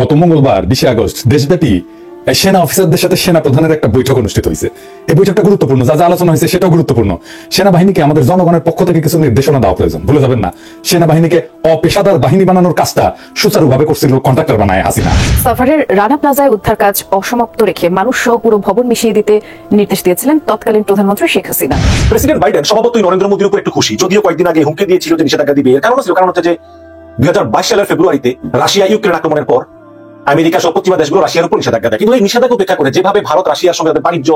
গত মঙ্গলবার 20 আগস্ট দেশব্যাপী সেনা অফিসারদের সাথে সেনা প্রধানের একটা বৈঠক অনুষ্ঠিত হয়েছে। এই বৈঠকটা গুরুত্বপূর্ণ, যা যা আলোচনা হয়েছে সেটাও গুরুত্বপূর্ণ। সেনাবাহিনীকে আমাদের জনগণের পক্ষ থেকে কিছু নির্দেশনা দেওয়া প্রয়োজন, ভুলে যাবেন না। সেনাবাহিনীকে অপেশাদার বাহিনী বানানোর কাজটা সুচারুভাবে করছিল কন্ট্রাক্টর বানায় হাসিনা। সাভারের রানা প্লাজায় উদ্ধার কাজ অসমাপ্ত রেখে মানুষ সহ পুরো ভবন মিশিয়ে দিতে নির্দেশ দিয়েছিলেন তৎকালীন প্রধানমন্ত্রী শেখ হাসিনা। প্রেসিডেন্ট বাইডেন স্বভাবতই নরেন্দ্র মোদীর উপর একটু খুশি, যদিও কয়েকদিন আগে হুমকি দিয়েছিল যে নিষেধাজ্ঞা দিবে। এর কারণ হচ্ছে যে 2022 সালের ফেব্রুয়ারিতে রাশিয়া ইউক্রেন আক্রমণের পর আমেরিকা সহ পশ্চিমা দেশগুলো রাশিয়ার উপর নিষেধাজ্ঞা দেয়। কিন্তু এই নিষেধাজ্ঞা উপেক্ষা করে যেভাবে ভারত রাশিয়ার সঙ্গে বাণিজ্য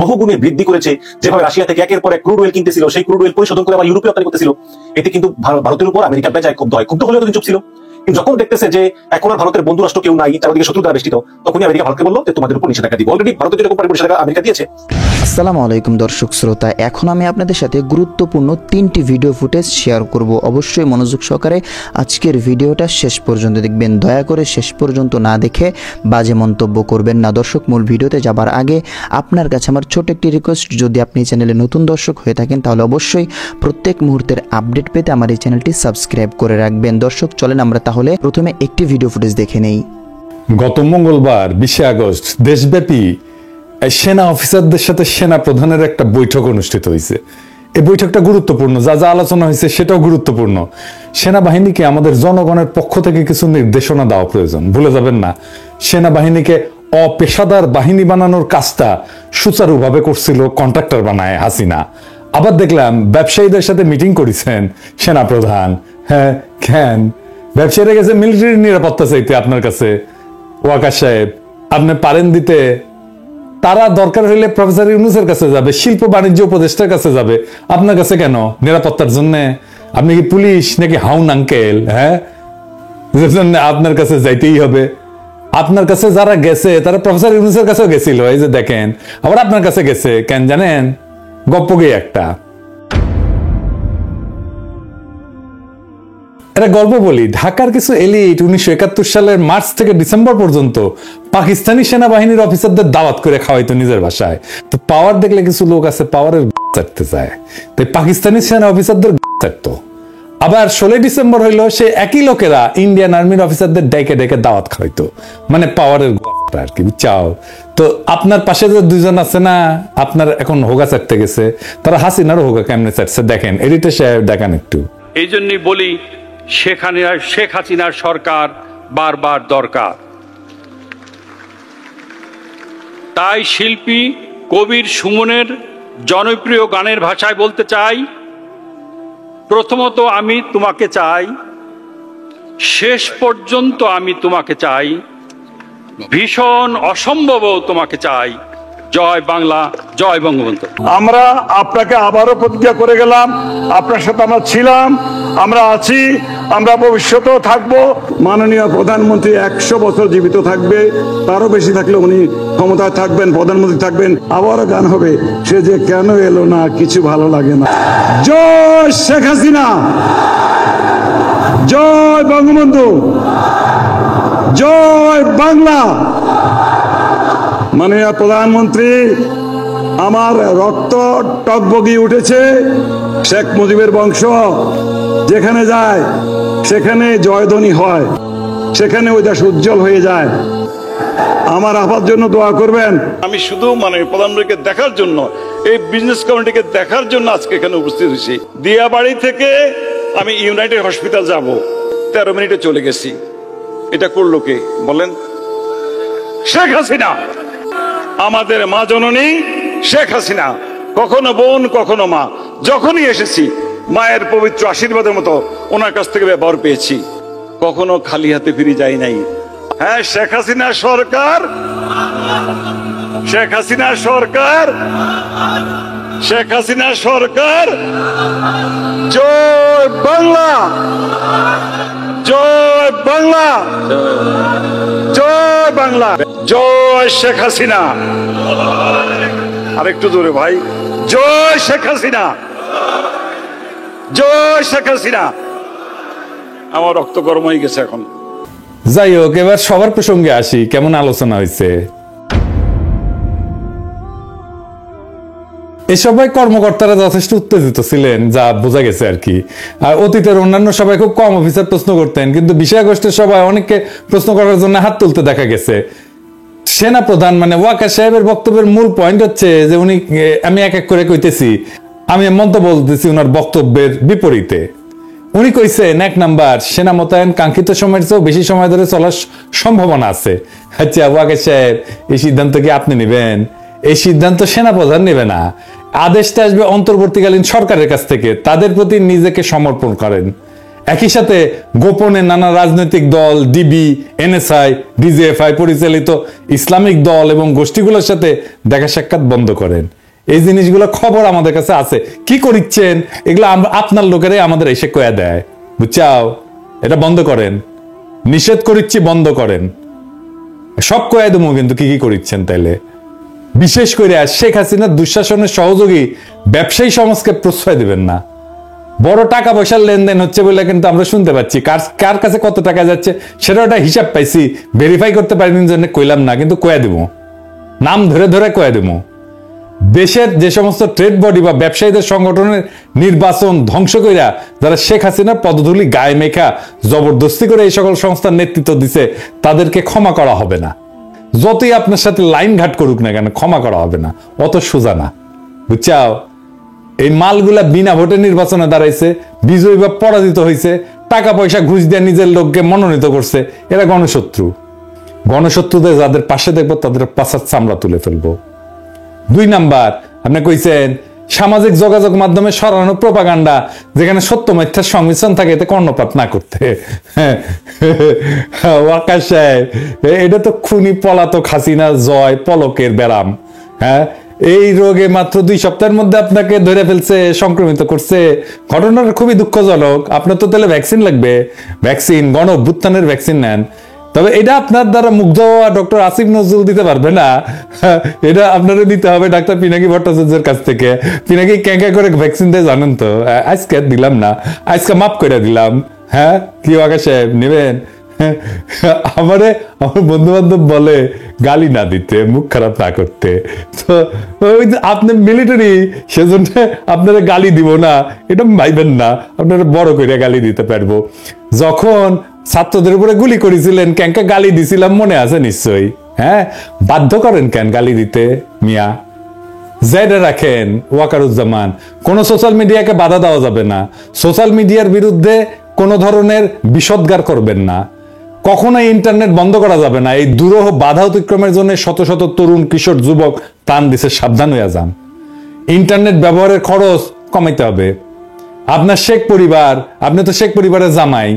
বহুগুণে বৃদ্ধি করেছে, যেভাবে রাশিয়া থেকে একের পর এক ক্রুড অয়েল কিনতেছিল, সেই ক্রুড অয়েল পরিশোধন করে আবার ইউরোপে রপ্তানি করতেছিল, এতে কিন্তু ভারতের উপর আমেরিকা বেজায় ক্ষুব্ধ হয়। ক্ষুব্ধ হলেও চুপ ছিল। কিন্তু যখন দেখতেছে যে এখন আর ভারতের বন্ধু রাষ্ট্র কেউ নাই, চারদিকে শত্রু দ্বারা বেষ্টিত, তখনই আমেরিকা ভারতকে বললো যে তোমাদের উপর নিষেধাজ্ঞা দিব। অলরেডি ভারতের যেরকম নিষেধাজ্ঞা আমেরিকা দিয়েছে। আসসালামু আলাইকুম দর্শক শ্রোতা, এখন আমি আপনাদের সাথে গুরুত্বপূর্ণ 3টি ভিডিও ফুটেজ শেয়ার করব। অবশ্যই মনোযোগ সহকারে আজকের ভিডিওটা শেষ পর্যন্ত দেখবেন। দয়া করে শেষ পর্যন্ত না দেখে বাজে মন্তব্য করবেন না। দর্শক, মূল ভিডিওতে যাবার আগে আপনার কাছে আমার ছোট একটি রিকোয়েস্ট, যদি আপনি চ্যানেলে নতুন দর্শক হয়ে থাকেন তাহলে অবশ্যই প্রত্যেক মুহূর্তের আপডেট পেতে আমার এই চ্যানেলটি সাবস্ক্রাইব করে রাখবেন। দর্শক চলেন আমরা তাহলে প্রথমে একটি ভিডিও ফুটেজ দেখে নেই। গত মঙ্গলবার 20 আগস্ট দেশব্যাপী সেনা অফিসারদের সাথে সেনা প্রধানের একটা বৈঠক অনুষ্ঠিত হয়েছে। এই বৈঠকটা গুরুত্বপূর্ণ, যা যা আলোচনা হয়েছে সেটাও গুরুত্বপূর্ণ। সেনাবাহিনীকে আমাদের জনগণের পক্ষ থেকে কিছু নির্দেশনা দেওয়া প্রয়োজন, ভুলে যাবেন না। সেনাবাহিনীকে অপেশাদার বাহিনী বানানোর কাজটা সুচারুভাবে করছিল কন্ট্রাক্টর বানায় হাসিনা। আবার দেখলাম ব্যবসায়ীদের সাথে মিটিং করেছেন সেনা প্রধান। হ্যাঁ, কেন ব্যবসায়ীরা গেছে মিলিটারি নিরাপত্তা চাইতে আপনার কাছে? ওয়াকার সাহেব, আপনি পারেন দিতে? তারা দরকার হইলে প্রফেসর ইউনূসের কাছে যাবে, শিল্প বাণিজ্য উপদেষ্টার কাছে যাবে, আপনার কাছে কেন নিরাপত্তার জন্য? আপনি কি পুলিশ নাকি হাউন আঙ্কেল? হ্যাঁ, আপনার কাছে যাইতেই হবে। আপনার কাছে যারা গেছে তারা প্রফেসর ইউনূসের কাছেও গেছিল, এই যে দেখেন, আবার আপনার কাছে গেছে কেন জানেন? গপ্পগে একটা এটা গল্প বলি। ঢাকার কিছু এলিট 1971 সালের মার্চ থেকে ডিসেম্বর পর্যন্ত পাকিস্তানি সেনাবাহিনীর অফিসারদের দাওয়াত করে খাওয়াইতো নিজের ভাষায়। তো পাওয়ার দেখলে কিছু লোক আছে পাওয়ারের চাটতে চায়, তাই পাকিস্তানি সেনা অফিসারদের চাটতো। আবার 16 ডিসেম্বর হইলো, সে একই লোকেরা ইন্ডিয়ান আর্মির অফিসারদের ডেকে ডেকে দাওয়াত খাওয়াইতো, মানে পাওয়ারের আর কি, বুঝছাও? তো আপনার পাশে যে দুইজন আছে না, আপনার এখন হোগা চাটতে গেছে, তারা হাসিনারও হোগা কেমনে চাটছে দেখেন। এডিটর সাহেব দেখান একটু। এই জন্যই বলি শেখ হাসিনার সরকার বারবার দরকার। তাই শিল্পী কবির সুমনের জনপ্রিয় গানের ভাষায় বলতে চাই, প্রথমত আমি তোমাকে চাই, শেষ পর্যন্ত আমি তোমাকে চাই, ভীষণ অসম্ভবও তোমাকে চাই। জয় বাংলা, জয় বঙ্গবন্ধু। আমরা আপনাকে আবারও প্রতিজ্ঞা করে গেলাম, আপনার সাথে আমরা ছিলাম, আমরা আছি, আমরা ভবিষ্যতেও থাকবো। মাননীয় প্রধানমন্ত্রী 100 বছর জীবিত থাকবে, তারও বেশি থাকলে উনি ক্ষমতায় থাকবেন, প্রধানমন্ত্রী থাকবেন। আবারও গান হবে, সে যে কেন এলো না, কিছু ভালো লাগে না। জয় শেখ হাসিনা, জয় বঙ্গবন্ধু, জয় বাংলা। মাননীয় প্রধানমন্ত্রী, আমার রক্ত টকবগিয়ে উঠেছে। শেখ মুজিবের বংশ যেখানে যায় সেখানে জয়ধ্বনি হয়, সেখানে ওই দেশ উজ্জ্বল হয়ে যায়। আমার আপার জন্য দোয়া করবেন। আমি শুধু প্রধানমন্ত্রীকে দেখার জন্য, এই বিজনেস কমিটিকে দেখার জন্য আজকে এখানে উপস্থিত হয়েছি। দিয়াবাড়ি থেকে আমি ইউনাইটেড হসপিটাল যাব, 13 মিনিটে চলে গেছি। এটা করলো কে বলেন? শেখ হাসিনা, আমাদের মা জননী শেখ হাসিনা। কখনো বোন, কখনো মা। যখনই এসেছি মায়ের পবিত্র আশীর্বাদের মতো ওনার কাছ থেকে ব্যবহার পেয়েছি, কখনো খালি হাতে ফিরে যাই নাই। হ্যাঁ, শেখ হাসিনা সরকার, শেখ হাসিনা সরকার, শেখ হাসিনা সরকার। জয় বাংলা, জয় বাংলা, জয় বাংলা, জয় শেখ হাসিনা। আরেকটু জোরে ভাই, জয় শেখ হাসিনা, জয় শেখ হাসিনা। আমার রক্ত গরম হয়ে গেছে এখন। যাই হোক, এবার সবার প্রসঙ্গে আসি। কেমন আলোচনা হয়েছে? এই সবাই কর্মকর্তারা যথেষ্ট উত্তেজিত ছিলেন, যা বোঝা গেছে আর কি। আর অতীতের অন্যান্য সবাই খুব কম অফিসার প্রশ্ন করতেন, কিন্তু বিষয় গোষ্ঠীর সবাই অনেককে প্রশ্ন করার জন্য হাত তুলতে দেখা গেছে। সেনা প্রধান মানে ওয়াকার সাহেবের বক্তব্যের মূল পয়েন্ট হচ্ছে যে উনি, আমি এক এক করে কইতেছি, আমি মন্তব্য বলতেছি ওনার বক্তব্যের বিপরীতে। উনি কইছেন, 1 নাম্বার, সেনা মোতায়েন কাঙ্ক্ষিত সময়ের চেয়েও বেশি সময় ধরে চলার সম্ভাবনা আছে। আচ্ছা ওয়াকার সাহেব, এই সিদ্ধান্ত কি আপনি নেবেন? এই সিদ্ধান্ত সেনা প্রধান নেবে না, আদেশটা আসবে অন্তর্বর্তীকালীন সরকারের কাছ থেকে। তাদের প্রতি নিজেকে সমর্পণ করেন। একই সাথে গোপনে নানা রাজনৈতিক দল, ডিবি, এনএসআই, ডিজিএফআই পরিচালিত ইসলামিক দল এবং গোষ্ঠীগুলোর সাথে দেখা সাক্ষাৎ বন্ধ করেন। এই জিনিসগুলো খবর আমাদের কাছে আছে। কি করিচ্ছেন এগুলো আপনার লোকেরাই আমাদের এসে কয়া দেয়, বুঝছাও? এটা বন্ধ করেন, নিষেধ করিচ্ছি, বন্ধ করেন। সব কয়া দেবো কিন্তু কি কি করিচ্ছেন তাইলে। বিশেষ করে শেখ হাসিনার দুঃশাসনের সহযোগী ব্যবসায়ী সমাজকে প্রশ্রয় দিবেন না। বড় টাকা পয়সার লেনদেন হচ্ছে বলে কিন্তু আমরা শুনতে পাচ্ছি, কার কাছে কত টাকা যাচ্ছে সেটা একটা হিসাব পাইছি, ভেরিফাই করতে পারিনি জন্য কইলাম না, কিন্তু কয়া দেবো, নাম ধরে ধরে কয়া দেবো। দেশের যে সমস্ত ট্রেড বডি বা ব্যবসায়ীদের সংগঠনের নির্বাচন ধ্বংস কইরা যারা শেখ হাসিনার পদধূলি গায়ে মেখা জবরদস্তি করে এই সকল সংস্থার নেতৃত্ব দিছে, তাদেরকে ক্ষমা করা হবে না। যতই আপনার সাথে লাইন ঘাট করুক না কেন, ক্ষমা করা হবে না। অত সোজা না, বুঝছাও? এই মালগুলা বিনা ভোটে নির্বাচনে দাঁড়াইছে, বিজয়ী বা পরাজিত হয়েছে, টাকা পয়সা ঘুষ দিয়ে নিজের লোককে মনোনীত করছে। এরা গণশত্রু। গণশত্রুদের যাদের পাশে দেখবো তাদের পাশার চামড়া তুলে ফেলবো। 2 নাম্বার, আপনি কইছেন সামাজিক যোগাযোগ মাধ্যমে সরানো প্রোপাগান্ডা যেখানে সত্য মিথ্যার সংমিশ্রণ থাকে এতে কর্ণপাত না করতে। ওয়াকার সাহেব, এটা তো খুনি পলাতক হাসিনা জয় পলকের ব্যারাম। হ্যাঁ, এই রোগে মাত্র 2 সপ্তাহের মধ্যে আপনাকে ধরে ফেলছে, সংক্রমিত করছে। ঘটনাটা খুবই দুঃখজনক। আপনার তো তাহলে ভ্যাকসিন লাগবে, ভ্যাকসিন, গণ অভ্যুত্থানের ভ্যাকসিন নেন। তবে এটা আপনার দ্বারা মুগ্ধ হওয়া ডক্টর আসিফ নজরুল দিতে পারবে না, এটা আপনারা দিতে হবে ডাক্তার পিনাকি ভট্টাচার্যের কাছ থেকে। পিনাকি ক্যাঁকা করে ভ্যাকসিন দেয় জানেন তো। আজকে দিলাম না, আজকে মাফ করে দিলাম। হ্যাঁ, কি ওয়াকার সাহেব নেবেন? আমার বন্ধু বান্ধব বলে গালি না দিতে, মুখ খারাপ না করতে। তো ওই আপনি মিলিটারি, সেজন্য আপনারা গালি দিব না এটা ভাইবেন না, আপনারা বড় করে গালি দিতে পারবো। যখন ছাত্রদের উপরে গুলি করেছিলেন, ক্যাঙ্কা গালি দিছিলাম, মনে আছে নিশ্চয়ই। হ্যাঁ, বাধ্য করেন কেন গালি দিতে মিয়া? জেডে রাখেন ওয়াকারুজ্জামান, কোন সোশ্যাল মিডিয়াকে বাধা দেওয়া যাবে না। সোশ্যাল মিডিয়ার বিরুদ্ধে কোন ধরনের বিষোদ্গার করবেন না। কখনোই ইন্টারনেট বন্ধ করা যাবে না। এই দুরূহ বাধা অতিক্রমের জন্য শত শত তরুণ কিশোর যুবক প্রাণ দিছে, সাবধান হয়ে যান। ইন্টারনেট ব্যবহারের খরচ কমাইতে হবে। আপনার শেখ পরিবার, আপনি তো শেখ পরিবারের জামাই,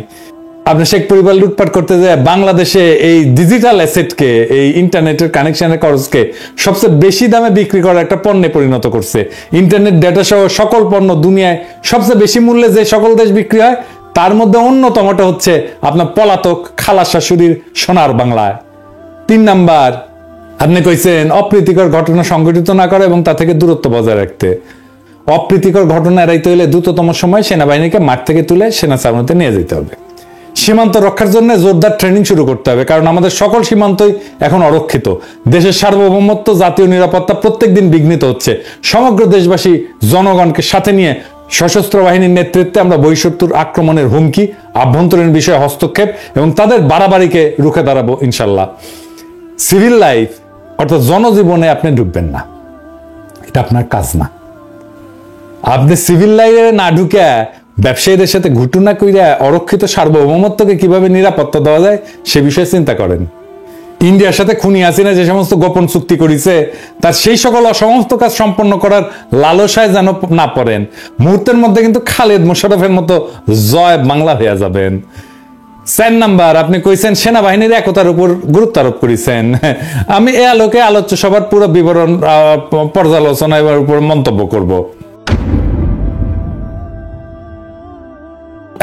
আপনি শেখ পরিবার লুটপাট করতে যায় বাংলাদেশে এই ডিজিটাল অ্যাসেটকে, এই ইন্টারনেটের কানেকশনের খরচকে সবচেয়ে বেশি দামে বিক্রি করার একটা পণ্যে পরিণত করছে। ইন্টারনেট ডেটা সহ সকল পণ্য দুনিয়ায় সবচেয়ে বেশি মূল্যে যে সকল দেশ বিক্রি হয়, তার মধ্যে অন্যতমটা হচ্ছে আপনার পলাতক খালা শাশুড়ির সোনার বাংলায়। 3 নাম্বার, আপনি কইছেন অপ্রীতিকর ঘটনা সংঘটিত না করে এবং তা থেকে দূরত্ব বজায় রাখতে। অপ্রীতিকর ঘটনা এড়াইতে হলে দ্রুততম সময় সেনাবাহিনীকে মাঠ থেকে তুলে সেনা ছাউনিতে নিয়ে যেতে হবে। সীমান্ত রক্ষার জন্য জোরদার ট্রেনিং শুরু করতে হবে, কারণ আমাদের সকল সীমান্তই এখন অরক্ষিত। দেশের সার্বভৌমত্ব, জাতীয় নিরাপত্তা প্রত্যেকদিন বিঘ্নিত হচ্ছে। সমগ্র দেশবাসী জনগণকে সাথে নিয়ে সশস্ত্র বাহিনীর নেতৃত্বে আমরা বহিঃশত্রুর আক্রমণের হুমকি, আভ্যন্তরীণ বিষয়ে হস্তক্ষেপ এবং তাদের বাড়াবাড়িকে রুখে দাঁড়াবো ইনশাল্লাহ। সিভিল লাইফ অর্থাৎ জনজীবনে আপনি ঢুকবেন না, এটা আপনার কাজ না। আপনি সিভিল লাইফে না ঢুকে ব্যবসায়ীদের সাথে ঘটনা কইরা অরক্ষিত সার্বভৌমত্বকে কিভাবে নিরাপত্তা দেওয়া যায় সে বিষয়ে চিন্তা করেন। ইন্ডিয়ার সাথে খুনি হাসিনা যে সমস্ত গোপন চুক্তি করেছে, তার সেই সকল অসমস্ত কাজ সম্পন্ন করার লালসায় যেন না পড়েন। মুহূর্তের মধ্যে কিন্তু খালেদ মোশাররফের মতো জয় বাংলা হয়ে যাবেন। 4 নাম্বার, আপনি কইছেন সেনাবাহিনীর একতার উপর গুরুত্ব আরোপ করেছেন। আমি এ আলোকে আলোচ্য সবার পুরো বিবরণ পর্যালোচনা এবার উপর মন্তব্য করব।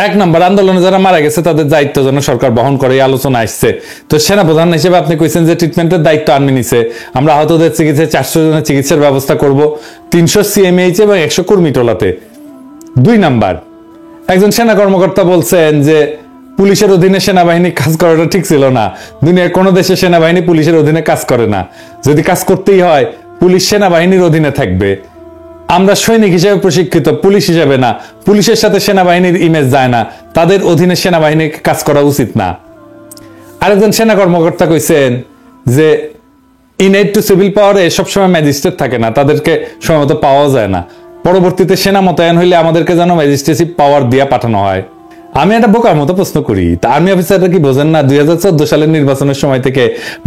1 নাম্বার, আন্দোলনে যারা মারা গেছে তাদের দায়িত্ব যেন সরকার বহন করে, এই আলোচনা আসছে। তো সেনাপ্রধান হিসেবে আপনি কইছেন যে ট্রিটমেন্টের দায়িত্ব আর্মি নিছে। আমরা আহতদের চিকিৎসায় 400 জনের চিকিৎসার ব্যবস্থা করব, 300 সিএমএইচ এবং 100 কর্মী টোলাতে। 2 নাম্বার, একজন সেনা কর্মকর্তা বলছেন যে পুলিশের অধীনে সেনাবাহিনী কাজ করাটা ঠিক ছিল না। দুনিয়ার কোনো দেশে সেনাবাহিনী পুলিশের অধীনে কাজ করে না। যদি কাজ করতেই হয় পুলিশ সেনাবাহিনীর অধীনে থাকবে। আমরা সৈনিক হিসেবে প্রশিক্ষিত, পুলিশ হিসেবে না। পুলিশের সাথে সেনাবাহিনীর ইমেজ যায় না, তাদের অধীনে সেনাবাহিনীর কাজ করা উচিত না। আরেকজন সেনা কর্মকর্তা কইছেন যে ইনএড টু সিভিল পাওয়ারে সবসময় ম্যাজিস্ট্রেট থাকে না, তাদেরকে সময়মতো পাওয়া যায় না। পরবর্তীতে সেনা মোতায়েন হইলে আমাদেরকে যেন ম্যাজিস্ট্রেসি পাওয়ার দিয়া পাঠানো হয়। আমি একটা বোকার মতো প্রশ্ন করি, তা আর্মি অফিসাররা কি বোঝেন না 2014 সালের নির্বাচনের সময় থেকে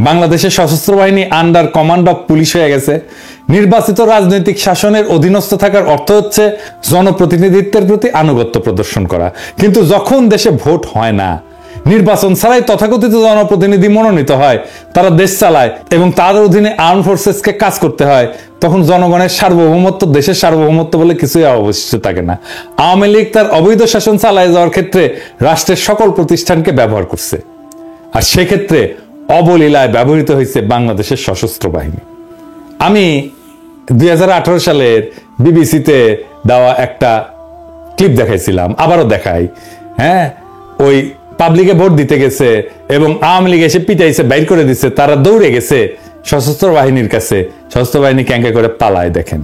বাংলাদেশের সশস্ত্র বাহিনী আন্ডার কমান্ড অফ পুলিশ হয়ে গেছে? নির্বাচিত রাজনৈতিক শাসনের অধীনস্থ থাকার অর্থ হচ্ছে জনপ্রতিনিধিত্বের প্রতি আনুগত্য প্রদর্শন করা। কিন্তু যখন দেশে ভোট হয় না, নির্বাচন ছাড়াই তথাকথিত জনপ্রতিনিধি মনোনীত হয়, তারা দেশ চালায় এবং তার অধীনে আর্ম ফোর্সেসকে কাজ করতে হয়, তখন জনগণের সার্বভৌমত্ব, দেশের সার্বভৌমত্ব বলে কিছুই অবশিষ্ট থাকে না। আওয়ামী লীগ তার অবৈধ শাসন চালায় যাওয়ার ক্ষেত্রে রাষ্ট্রের সকল প্রতিষ্ঠানকে ব্যবহার করছে, আর সেক্ষেত্রে অবলীলায় ব্যবহৃত হয়েছে বাংলাদেশের সশস্ত্র বাহিনী। আমি 2018 সালের বিবিসিতে দেওয়া একটা ক্লিপ দেখাইছিলাম, আবারও দেখাই। হ্যাঁ, ওই পাবলিকে ভোট দিতে গেছে এবং আওয়ামী লীগ এসে পিটাইছে, বাইর করে দিচ্ছে, তারা দৌড়ে গেছে সশস্ত্র বাহিনীর কাছে, সশস্ত্র বাহিনী ক্যাঙ্কে করে পালায়। দেখেন,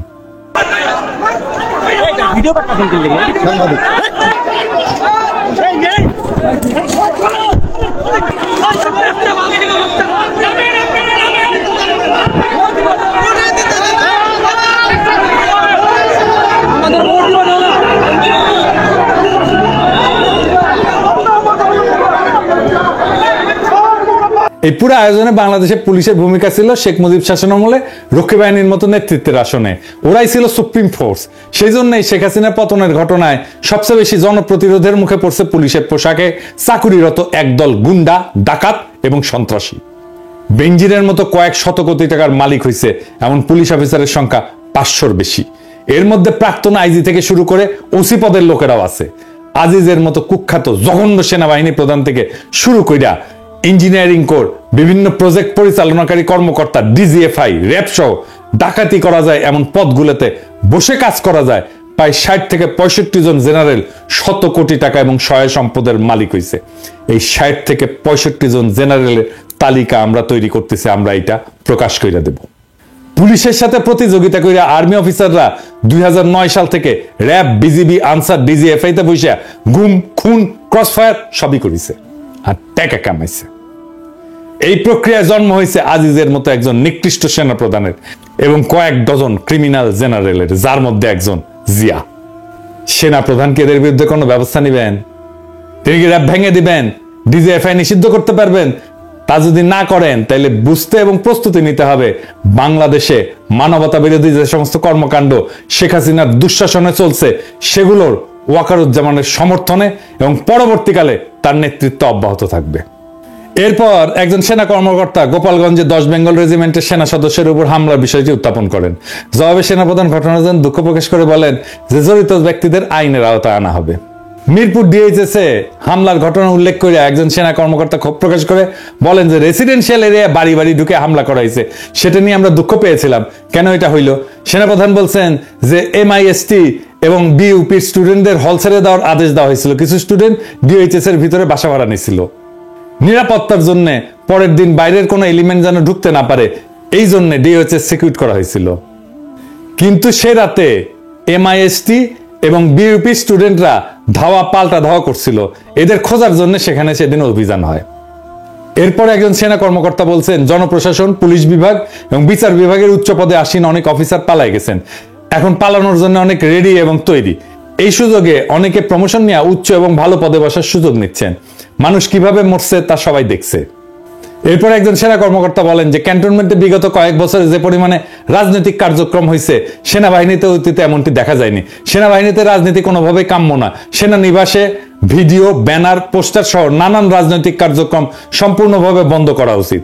এই পুরো আয়োজনে বাংলাদেশের পুলিশের ভূমিকা ছিল শেখ মুজিব শাসনামলে রক্ষী বাহিনীর মতো নেতৃত্বের আসনে, ওরাই ছিল সুপ্রিম ফোর্স। সেই জন্যই শেখ হাসিনার পতনের ঘটনায় সবচেয়ে বেশি জনপ্রতিরোধের মুখে পড়ছে পুলিশের পোশাকে চাকুরিরত একদল গুন্ডা, ডাকাত এবং সন্ত্রাসী। বেনজিরের মতো কয়েক শত কোটি টাকার মালিক হয়েছে এমন পুলিশ অফিসারের সংখ্যা 500-র বেশি। এর মধ্যে প্রাক্তন আইজি থেকে শুরু করে ওসি পদের লোকেরাও আছে। আজিজের মতো কুখ্যাত জঘন্য সেনাবাহিনী প্রধান থেকে শুরু কইরা ইঞ্জিনিয়ারিং কোর, বিভিন্ন প্রজেক্ট পরিচালনাকারী কর্মকর্তা, ডিজিএফআই, র্যাব সহ ডাকাতি করা যায় এমন পদগুলোতে বসে কাজ করা যায় প্রায় 60 থেকে 65 জন জেনারেল 100 কোটি টাকা এবং সহায় সম্পদের মালিক হয়েছে। এই 60 থেকে 65 জন জেনারেলের তালিকা আমরা তৈরি করতেছি, আমরা এটা প্রকাশ করে দেব। পুলিশের সাথে প্রতিযোগিতা করে আর্মি অফিসাররা 2009 সাল থেকে র্যাব, বিজিবি, আনসার, ডিজিএফআই তে বসে গুম, খুন, ক্রসফায়ার সবই করেছে আর টাকা কামাইছে। এই প্রক্রিয়ায় জন্ম হয়েছে আজিজের মতো একজন নিকৃষ্ট সেনা প্রধানের এবং কয়েক ডজন ক্রিমিনাল জেনারেলের, যার মধ্যে একজন জিয়া। সেনা প্রধানকে এদের বিরুদ্ধে কোনো ব্যবস্থা নেবেন? তিনি কি র্যাব ভেঙে দিবেন? ডিজিএফআই নিষিদ্ধ করতে পারবেন? তা যদি না করেন, তাহলে বুঝতে এবং প্রস্তুতি নিতে হবে বাংলাদেশে মানবতা বিরোধী যে সমস্ত কর্মকাণ্ড শেখ হাসিনার দুঃশাসনে চলছে, সেগুলোর ওয়াকারুজ্জামানের সমর্থনে এবং পরবর্তীকালে তার নেতৃত্ব অব্যাহত থাকবে। এরপর একজন সেনা কর্মকর্তা গোপালগঞ্জে 10 বেঙ্গল রেজিমেন্টের সেনা সদস্যের উপর হামলার বিষয়টি উত্থাপন করেন। জবাবে সেনাপ্রধান ঘটনার জন্য দুঃখ প্রকাশ করে বলেন যে জড়িত ব্যক্তিদের আইনের আওতায় আনা হবে। মিরপুর ডিএইচএসে হামলার ঘটনা উল্লেখ করে একজন সেনা কর্মকর্তা ক্ষোভ প্রকাশ করে বলেন যে রেসিডেন্সিয়াল এরিয়া বাড়ি বাড়ি ঢুকে হামলা করা হয়েছে, সেটা নিয়ে আমরা দুঃখ পেয়েছিলাম। কেন এটা হইল? সেনাপ্রধান বলছেন যে এমআইএসটি এবং বিইউপির স্টুডেন্টদের হল ছেড়ে দেওয়ার আদেশ দেওয়া হয়েছিল। কিছু স্টুডেন্ট ডিএইচএস এর ভিতরে বাসা ভাড়া নিয়েছিল নিরাপত্তার জন্য, পরের দিন বাইরের কোনো এলিমেন্ট যেন ঢুকতে না পারে, এই জন্য ডিএইচএস সিকিউর করা হয়েছিল। কিন্তু সে রাতে এমআইএসটি এবং বিইউপি স্টুডেন্টরা ধাওয়া পাল্টা ধাওয়া করছিল, এদের খোঁজার জন্য সেখানে সেদিন অভিযান হয়। এরপর একজন সেনা কর্মকর্তা বলছেন জনপ্রশাসন, পুলিশ বিভাগ এবং বিচার বিভাগের উচ্চ পদে আসীন অনেক অফিসার পালাই গেছেন, এখন পালানোর জন্য অনেক রেডি এবং তৈরি। এই সুযোগে অনেকে প্রমোশন নিয়ে উচ্চ এবং ভালো পদে বসার সুযোগ নিচ্ছেন। মানুষ কিভাবে মরছে তা সবাই দেখছে। এরপর একজন সেনা কর্মকর্তা বলেন যে ক্যান্টনমেন্টে বিগত কয়েক বছরে যে পরিমাণে রাজনৈতিক কার্যক্রম হয়েছে, সেনাবাহিনীতে অতীতে এমনটি দেখা যায়নি। সেনাবাহিনীতে রাজনীতি কোনোভাবেই কাম্য না। সেনানিবাসে ভিডিও, ব্যানার, পোস্টার সহ নানান রাজনৈতিক কার্যক্রম সম্পূর্ণভাবে বন্ধ করা উচিত।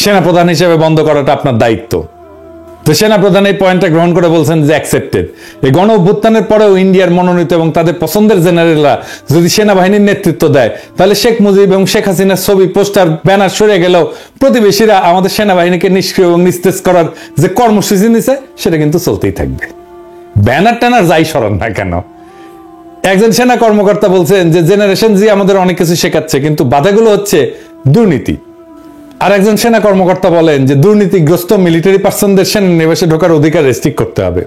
সেনাপ্রধান হিসেবে বন্ধ করাটা আপনার দায়িত্ব। তো সেনাপ্রধান এই পয়েন্টটা গ্রহণ করে বলছেন যে অ্যাকসেপ্টেড। এই গণ অভ্যুত্থানের পরেও ইন্ডিয়ার মনোনীত এবং তাদের পছন্দের জেনারেলরা যদি সেনাবাহিনীর নেতৃত্ব দেয়, তাহলে শেখ মুজিব এবং শেখ হাসিনার ছবি, পোস্টার, ব্যানার সরে গেলেও প্রতিবেশীরা আমাদের সেনাবাহিনীকে নিষ্ক্রিয় এবং নিস্তেজ করার যে কর্মসূচি নিছে, সেটা কিন্তু চলতেই থাকবে। ব্যানার ট্যানার যাই সরান না কেন। একজন সেনা কর্মকর্তা বলছেন যে জেনারেশন জি আমাদের অনেক কিছু শেখাচ্ছে, কিন্তু বাধাগুলো হচ্ছে দুর্নীতি। আর একজন সেনা কর্মকর্তা বলেন যে দুর্নীতিগ্রস্ত মিলিটারি পার্সনদের সেনানিবাসে ঢোকার অধিকার রেস্ট্রিক্ট করতে হবে।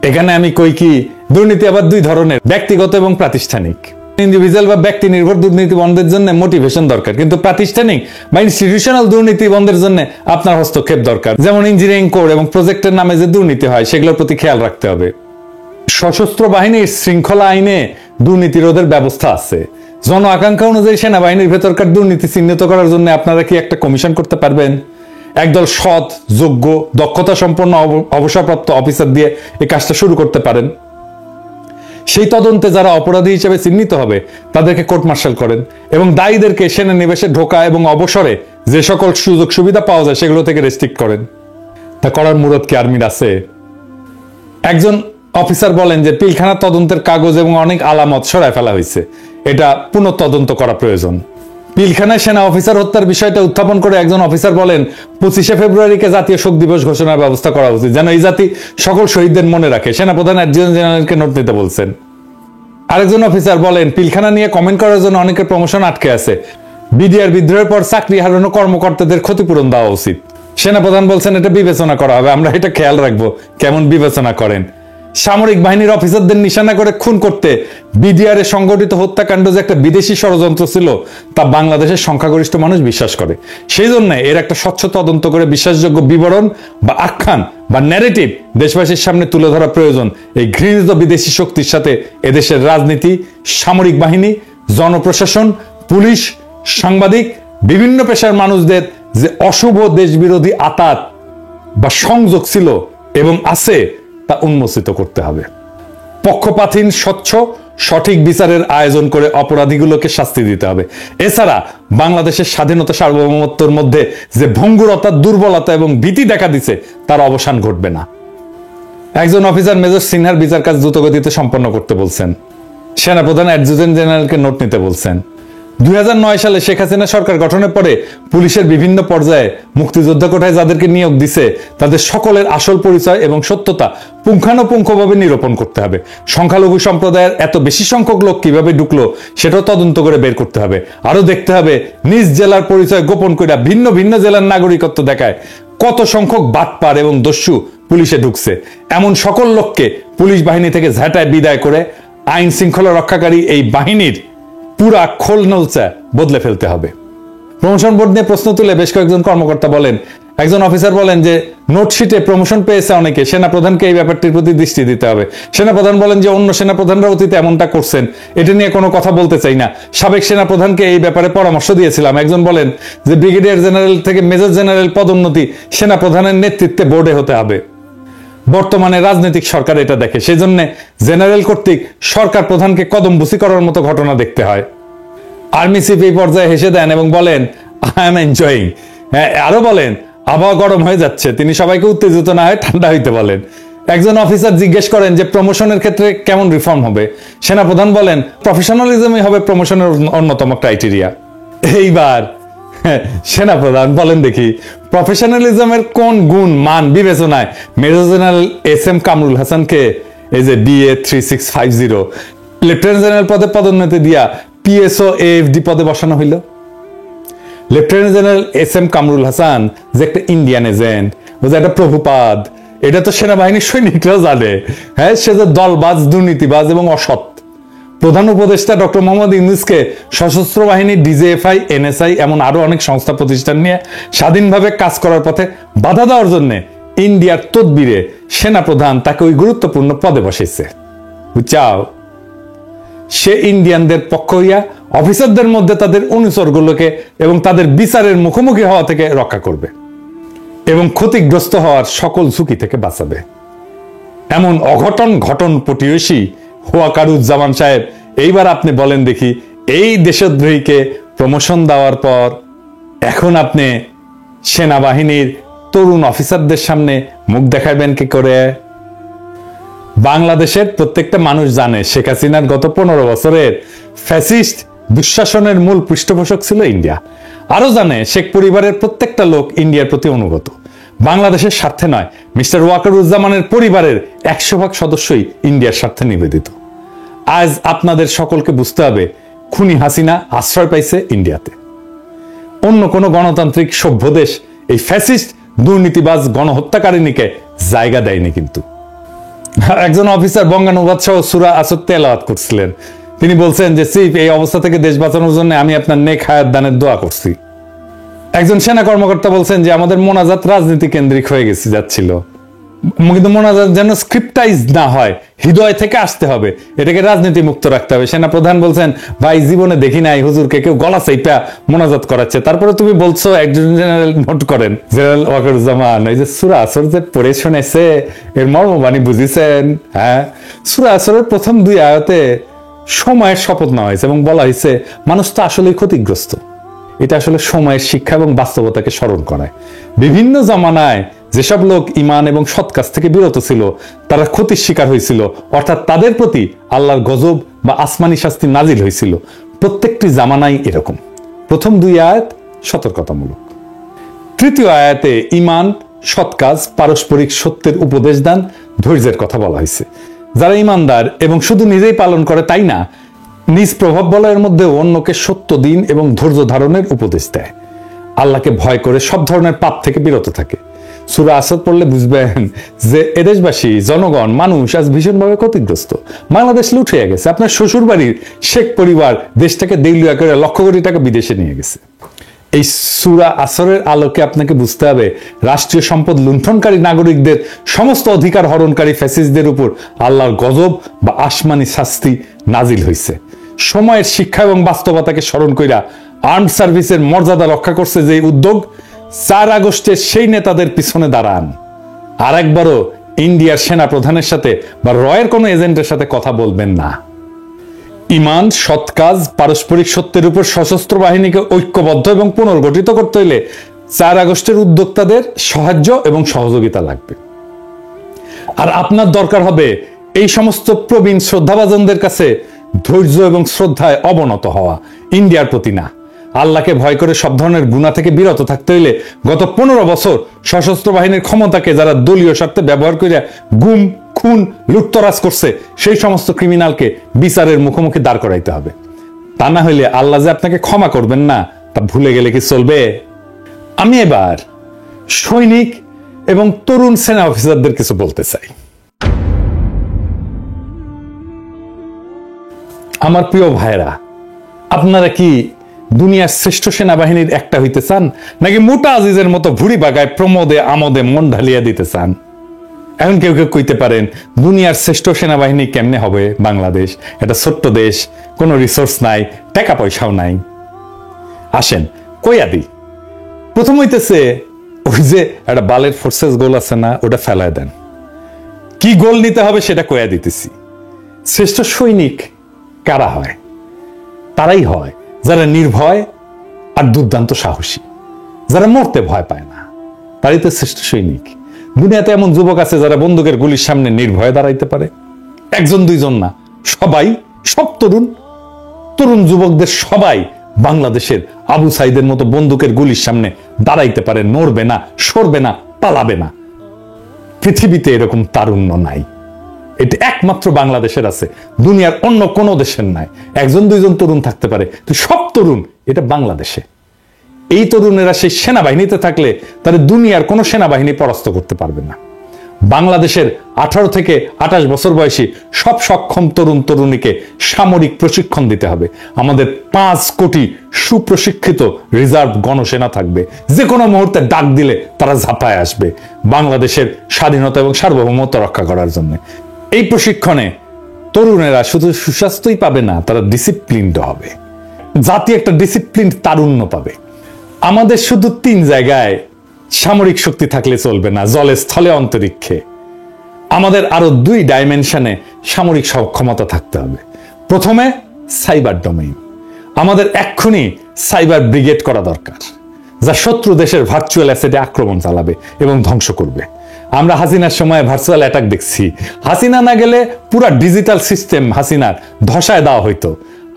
এখানে আমি কই কি, দুর্নীতি আবার দুই ধরনের, ব্যক্তিগত এবং প্রাতিষ্ঠানিক। ইন্ডিভিজুয়াল বা ব্যক্তি নির্ভর দুর্নীতি বন্ধের জন্য মোটিভেশন দরকার, কিন্তু প্রাতিষ্ঠানিক বা ইনস্টিটিউশনাল দুর্নীতি বন্ধের জন্য আপনার হস্তক্ষেপ দরকার। যেমন ইঞ্জিনিয়ারিং কোড এবং প্রজেক্টের নামে যে দুর্নীতি হয় সেগুলোর প্রতি খেয়াল রাখতে হবে। সশস্ত্র বাহিনীর শৃঙ্খলা আইনে দুর্নীতি রোধের ব্যবস্থা আছে। জন আকাঙ্ক্ষা অনুযায়ী সেনাবাহিনীর ভেতরকার দুর্নীতি চিহ্নিত করার জন্য আপনারা কি একটা কমিশন করতে পারবেন? একদল সৎ, যোগ্য, দক্ষতা সম্পন্ন অবসরপ্রাপ্ত অফিসার দিয়ে এই কাজটা শুরু করতে পারেন। সেই তদন্তে যারা অপরাধী হিসেবে চিহ্নিত হবে তাদেরকে কোর্ট মার্শাল করেন এবং দায়ীদেরকে সেনানিবাসে ঢোকা এবং অবসরে যে সকল সুযোগ সুবিধা পাওয়া যায় সেগুলো থেকে রেস্ট্রিক্ট করেন। তা করার মুরত কি আর্মির আছে? একজন অফিসার বলেন যে পিলখানা তদন্তের কাগজ এবং অনেক আলামত সরায় ফেলা হয়েছে, এটা পুনঃ তদন্ত করা প্রয়োজন। পিলখানায় সেনা অফিসার হত্যার বিষয়টা উত্থাপন করে একজন অফিসার বলেন 25শে ফেব্রুয়ারিকে জাতীয় শোক দিবস ঘোষণার ব্যবস্থা করা উচিত, যেন এই জাতি সকল শহীদদের মনে রাখে। সেনাপ্রধান অ্যাডজুটেন্ট জেনারেলকে নোট নিতে বলছেন। আরেকজন অফিসার বলেন পিলখানা নিয়ে কমেন্ট করার জন্য অনেকের প্রমোশন আটকে আছে, বিডিআর বিদ্রোহের পর চাকরি হারানো কর্মকর্তাদের ক্ষতিপূরণ দেওয়া উচিত। সেনাপ্রধান বলছেন এটা বিবেচনা করা হবে, আমরা এটা খেয়াল রাখবো কেমন বিবেচনা করেন। সামরিক বাহিনীর অফিসারদের নিশানা করে খুন করতে বিডিআর এ সংগঠিত হত্যাকাণ্ড যে একটা বিদেশি ষড়যন্ত্র ছিল তা বাংলাদেশের সংখ্যাগরিষ্ঠ মানুষ বিশ্বাস করে। সেই জন্য এর একটা স্বচ্ছ তদন্ত করে বিশ্বাসযোগ্য বিবরণ বা আখ্যান বা ন্যারেটিভ দেশবাসীর সামনে তুলে ধরা প্রয়োজন। এই ঘৃণিত বিদেশি শক্তির সাথে এদেশের রাজনীতি, সামরিক বাহিনী, জনপ্রশাসন, পুলিশ, সাংবাদিক, বিভিন্ন পেশার মানুষদের যে অশুভ দেশবিরোধী আতাত বা সংযোগ ছিল এবং আছে তা উন্মোচিত করতে হবে। পক্ষপাতহীন, স্বচ্ছ, সঠিক বিচারের আয়োজন করে অপরাধীগুলোকে শাস্তি দিতে হবে। এছাড়া বাংলাদেশের স্বাধীনতা সার্বভৌমত্বের মধ্যে যে ভঙ্গুরতা, দুর্বলতা এবং ভীতি দেখা দিছে তার অবসান ঘটবে না। একজন অফিসার মেজর সিনহার বিচার কাজ দ্রুতগতিতে সম্পন্ন করতে বলছেন। সেনাপ্রধান অ্যাডজুটেন্ট জেনারেলকে নোট নিতে বলছেন। 2009 সালে শেখ হাসিনা সরকার গঠনের পরে পুলিশের বিভিন্ন পর্যায়ে মুক্তিযোদ্ধা কোটায় যাদেরকে নিয়োগ দিছে তাদের সকলের আসল পরিচয় এবং সত্যতা পুঙ্খানুপুঙ্খভাবে নিরূপণ করতে হবে। সংখ্যালঘু সম্প্রদায়ের এত বেশি সংখ্যক লোক কিভাবে ঢুকলো সেটাও তদন্ত করে বের করতে হবে। আরো দেখতে হবে নিজ জেলার পরিচয় গোপন করে ভিন্ন ভিন্ন জেলার নাগরিকত্ব দেখায় কত সংখ্যক বাটপার এবং দস্যু পুলিশে ঢুকছে। এমন সকল লোককে পুলিশ বাহিনী থেকে ঝাঁটায় বিদায় করে আইন শৃঙ্খলা রক্ষাকারী এই বাহিনীর পুরা খোল নলচা বদলে ফেলতে হবে। প্রমোশন বোর্ড নিয়ে প্রশ্ন তুলে বেশ কয়েকজন কর্মকর্তা বলেন, একজন অফিসার বলেন যে নোটশিটে প্রমোশন পেয়েছে অনেকে, সেনাপ্রধানকে এই ব্যাপারটির প্রতি দৃষ্টি দিতে হবে। সেনাপ্রধান বলেন যে অন্য সেনাপ্রধানরা অতীতে এমনটা করছেন, এটা নিয়ে কোনো কথা বলতে চাই না। সাবেক সেনাপ্রধানকে এই ব্যাপারে পরামর্শ দিয়েছিলাম। একজন বলেন যে ব্রিগেডিয়ার জেনারেল থেকে মেজর জেনারেল পদোন্নতি সেনাপ্রধানের নেতৃত্বে বোর্ডে হতে হবে। বর্তমানে রাজনৈতিক সরকার এটা দেখে, সেজন্য জেনারেল কর্তৃক সরকার প্রধানকে কদমবুসি করার মতো ঘটনা দেখতে হয়। আর্মি চিফ এই পর্যায়ে হেসে দেন এবং বলেন আই এম এনজয়িং। আরো বলেন আবহাওয়া গরম হয়ে যাচ্ছে, তিনি সবাইকে উত্তেজিত না হয়ে ঠান্ডা হইতে বলেন। একজন অফিসার জিজ্ঞেস করেন যে প্রমোশনের ক্ষেত্রে কেমন রিফর্ম হবে। সেনাপ্রধান বলেন প্রফেশনালিজমই হবে প্রমোশনের অন্যতম ক্রাইটেরিয়া। এইবার সেনাপ্রধান বলেন দেখি প্রফেশনালিজমের কোন গুণ মান বিবেচনায় মেজর জেনারেল SM কামরুল হাসানকে এই যে BA 3650 লেফটেন্যান্ট জেনারেল পদে পদোন্নতি দিয়া PSO AFD পদে বসানো হইল। Lieutenant general SM Kamrul Hasan যে একটা ইন্ডিয়ান এজেন্ট, ও যে একটা প্রভুপাদ, এটা তো সেনাবাহিনীর সৈনিকরাও জানে। হ্যাঁ, সে যে দলবাজ, দুর্নীতিবাজ এবং অসৎ। প্রধান উপদেষ্টা ডক্টর মোহাম্মদ ইউনূসকে সশস্ত্র বাহিনী, DJFI, NSI এমন আরো অনেক সংস্থা প্রতিষ্ঠান নিয়ে স্বাধীনভাবে কাজ করার পথে বাধা দেওয়ার জন্য ইন্ডিয়ার তদবিরে সেনাপ্রধান তাকে ওই গুরুত্বপূর্ণ পদে বসেছে। বুঝছাও, সে ইন্ডিয়ানদের পক্ষ হইয়া অফিসারদের মধ্যে তাদের অনুচরগুলোকে এবং তাদের বিচারের মুখোমুখি হওয়া থেকে রক্ষা করবে এবং ক্ষতিগ্রস্ত হওয়ার সকল ঝুঁকি থেকে বাঁচাবে। এমন অঘটন ঘটন পটিয়সী ওয়াকারুজ্জামান সাহেব, এইবার আপনি বলেন দেখি এই দেশদ্রোহীকে প্রমোশন দেওয়ার পর এখন আপনি সেনাবাহিনীর তরুণ অফিসারদের সামনে মুখ দেখাবেন কি করে? বাংলাদেশের প্রত্যেকটা মানুষ জানে শেখ হাসিনার গত 15 বছরের ফ্যাসিস্ট দুঃশাসনের মূল পৃষ্ঠপোষক ছিল ইন্ডিয়া। আরো জানে শেখ পরিবারের প্রত্যেকটা লোক ইন্ডিয়ার প্রতি অনুগত, বাংলাদেশের স্বার্থে নয়। মিস্টার ওয়াকারুজ্জামানের পরিবারের 100% সদস্যই ইন্ডিয়ার স্বার্থে নিবেদিত। আজ আপনাদের সকলকে বুঝতে হবে খুনি হাসিনা আশ্রয় পাইছে ইন্ডিয়াতে। অন্য কোনো গণতান্ত্রিক সভ্য দেশ এই ফ্যাসিস্ট দুর্নীতিবাজ গণহত্যাকারিণীকে জায়গা দেয়নি। কিন্তু একজন অফিসার বঙ্গানুবাদ সহ সূরা আসর তেলাওয়াত করছিলেন। তিনি বলছেন যে চিফ, এই অবস্থা থেকে দেশ বাঁচানোর জন্য আমি আপনার নেক হায়াত দানের দোয়া করছি। একজন সেনা কর্মকর্তা বলছেন যে আমাদের মোনাজাত রাজনীতি কেন্দ্রিক হয়ে যাচ্ছিল, কিন্তু মোনাজাত যেন স্ক্রিপ্টাইজ না হয়, হৃদয় থেকে আসতে হবে, এটাকে রাজনীতি মুক্ত রাখতে হবে। সেনা প্রধান বলছেন, ভাই জীবনে দেখি নাই হুজুরকে কেউ গলা চাইপা মোনাজাত করাচ্ছে, তারপরে তুমি বলছো। একজন জেনারেল নোট করেন, জেনারেল ওয়াকারুজ্জামান, এই যে সূরা আসর যে পড়ে শুনেছে এর মর্মবাণী বুঝিছেন? হ্যাঁ, সূরা আসরের প্রথম 2 আয়াতে সময়ের শপথ নেওয়া হয়েছে এবং বলা হয়েছে মানুষ তো আসলেই ক্ষতিগ্রস্ত। এটা আসলে সময়ের শিক্ষা এবং বাস্তবতাকে স্মরণ করায়। বিভিন্ন জামানায় যেসব লোক ঈমান এবং সৎ কাজ থেকে বিরত ছিল তারা ক্ষতির শিকার হয়েছিল, অর্থাৎ তাদের প্রতি আল্লাহর গজব বা আসমানি শাস্তি নাজিল হয়েছিল। প্রত্যেকটি জামানাই এরকম। প্রথম 2 আয়াত সতর্কতামূলক। তৃতীয় আয়াতে ঈমান, সৎ কাজ, পারস্পরিক সত্যের উপদেশ দান, ধৈর্যের কথা বলা হয়েছে। যারা ঈমানদার এবং শুধু নিজেই পালন করে তাই না, নিজ প্রভাব বলয়ের মধ্যে অন্যকে সত্য দিন এবং ধৈর্য ধারণের উপদেশ দেয়। আল্লাহকে ভয় করে সব ধরনের পাপ থেকে বিরত থাকে। সূরা আসর পড়লে বুঝবেন যে এদেশবাসী, জনগণ, মানুষ আজ ভীষণভাবে ক্ষতিগ্রস্ত। বাংলাদেশ লুট হয়ে গেছে। আপনার শ্বশুর বাড়ির শেখ পরিবার দেশটাকে দেউলিয়া করে লক্ষ কোটি টাকা বিদেশে নিয়ে গেছে। এই সূরা আসরের আলোকে আপনাকে বুঝতে হবে রাষ্ট্রীয় সম্পদ লুণ্ঠনকারী নাগরিকদের, সমস্ত অধিকার হরণকারী ফ্যাসিস্টদের উপর আল্লাহর গজব বা আসমানি শাস্তি নাজিল হয়েছে। সময়ের শিক্ষা এবং বাস্তবতাকে স্মরণ কইরা আর্মড সার্ভিসের মর্যাদা রক্ষা করছে যে উদ্যোগ, 4 আগস্টে সেই নেতাদের পিছনে দাঁড়ান। আর একবারও ইন্ডিয়ার সেনা প্রধানের সাথে বা রয়ের কোনো এজেন্টের সাথে কথা বলবেন না। ঈমান, সৎ কাজ, পারস্পরিক সত্যের উপর সশস্ত্র বাহিনীকে ঐক্যবদ্ধ এবং পুনর্গঠিত করতে হলে 4 আগস্টের উদ্যোক্তাদের সাহায্য এবং সহযোগিতা লাগবে। আর আপনার দরকার হবে এই সমস্ত প্রবীণ শ্রদ্ধাভাজনদের কাছে ধৈর্য এবং শ্রদ্ধায় অবনত হওয়া, ইন্ডিয়ার প্রতি না। আল্লাহকে ভয় করে সব ধরনের গুনাহ থেকে বিরত থাকতে হইলে গত 15 বছর সশস্ত্র বাহিনীর ক্ষমতাকে যারা দলীয় স্বার্থে ব্যবহার করে গুম, খুন, লুটতরাজ করছে, সেই সমস্ত ক্রিমিনালকে বিচারের মুখোমুখি দাঁড় করাইতে হবে। তা না হইলে আল্লাহ যে আপনাকে ক্ষমা করবেন না তা ভুলে গেলে কি চলবে? আমি এবার সৈনিক এবং তরুণ সেনা অফিসারদের কিছু বলতে চাই। আমার প্রিয় ভাইরা, আপনারা কি দুনিয়ার শ্রেষ্ঠ সেনাবাহিনীর একটা হইতে চান, নাকি মোটা আজিজের মতো ভুড়ি বাগায় প্রমোদে আমোদে মন ঢালিয়া দিতে চান? এখন কেউ কেউ কইতে পারেন দুনিয়ার শ্রেষ্ঠ সেনাবাহিনী কেমনে হবে? বাংলাদেশ এটা ছোট্ট দেশ, কোনো রিসোর্স নাই, টাকা পয়সাও নাই। আসেন কইয়া দিই। প্রথম হইতেছে ওই যে একটা বালের ফোর্সেস গোল আছে না, ওটা ফেলায় দেন। কি গোল নিতে হবে সেটা কইয়া দিতেছি। শ্রেষ্ঠ সৈনিক কারা হয়? তারাই হয় যারা নির্ভয় আর দুর্দান্ত সাহসী, যারা মরতে ভয় পায় না, তারাই তো শ্রেষ্ঠ সৈনিক। দুনিয়াতে এমন যুবক আছে যারা বন্দুকের গুলির সামনে নির্ভয়ে দাঁড়াইতে পারে। 1-2 না, সবাই, সব তরুণ যুবকদের সবাই বাংলাদেশের আবু সাইদের মতো বন্দুকের গুলির সামনে দাঁড়াইতে পারে, নড়বে না, সরবে না, পালাবে না। পৃথিবীতে এরকম তারুণ্য নাই, এটা একমাত্র বাংলাদেশের আছে, দুনিয়ার অন্য কোনো দেশের নাই। 1-2 তরুণ থাকতে পারে, তো সব তরুণ এটা বাংলাদেশে। এই তরুণেরা সেই সেনাবাহিনীতে থাকলে তাদের দুনিয়ার কোনো সেনাবাহিনী পরাস্ত করতে পারবে না। বাংলাদেশের 18 থেকে 28 বছর বয়সী সব সক্ষম তরুণ তরুণীকে সামরিক প্রশিক্ষণ দিতে হবে। আমাদের 5 কোটি সুপ্রশিক্ষিত রিজার্ভ গণসেনা থাকবে, যে কোনো মুহূর্তে ডাক দিলে তারা ঝাঁপায় আসবে বাংলাদেশের স্বাধীনতা এবং সার্বভৌমত্ব রক্ষা করার জন্য। এই প্রশিক্ষণে তরুণেরা শুধু সুস্বাস্থ্যই পাবে না, তারা ডিসিপ্লিনড হবে। জাতি একটা ডিসিপ্লিন তারুণ্য পাবে। আমাদের শুধু 3 জায়গায় সামরিক শক্তি থাকলে চলবে না, জলে, স্থলে, অন্তরিক্ষে। আমাদের আরো 2 ডাইমেনশনে সামরিক সক্ষমতা থাকতে হবে। প্রথমে সাইবার ডোমেইন। আমাদের এক্ষুনি সাইবার ব্রিগেড করা দরকার, যা শত্রু দেশের ভার্চুয়াল অ্যাসেটে আক্রমণ চালাবে এবং ধ্বংস করবে। আমরা হাসিনার সময় ভার্চুয়াল অ্যাটাক দেখছি। হাসিনা না গেলে পুরা ডিজিটাল সিস্টেম হাসিনার ধসায় দেওয়া হইতো,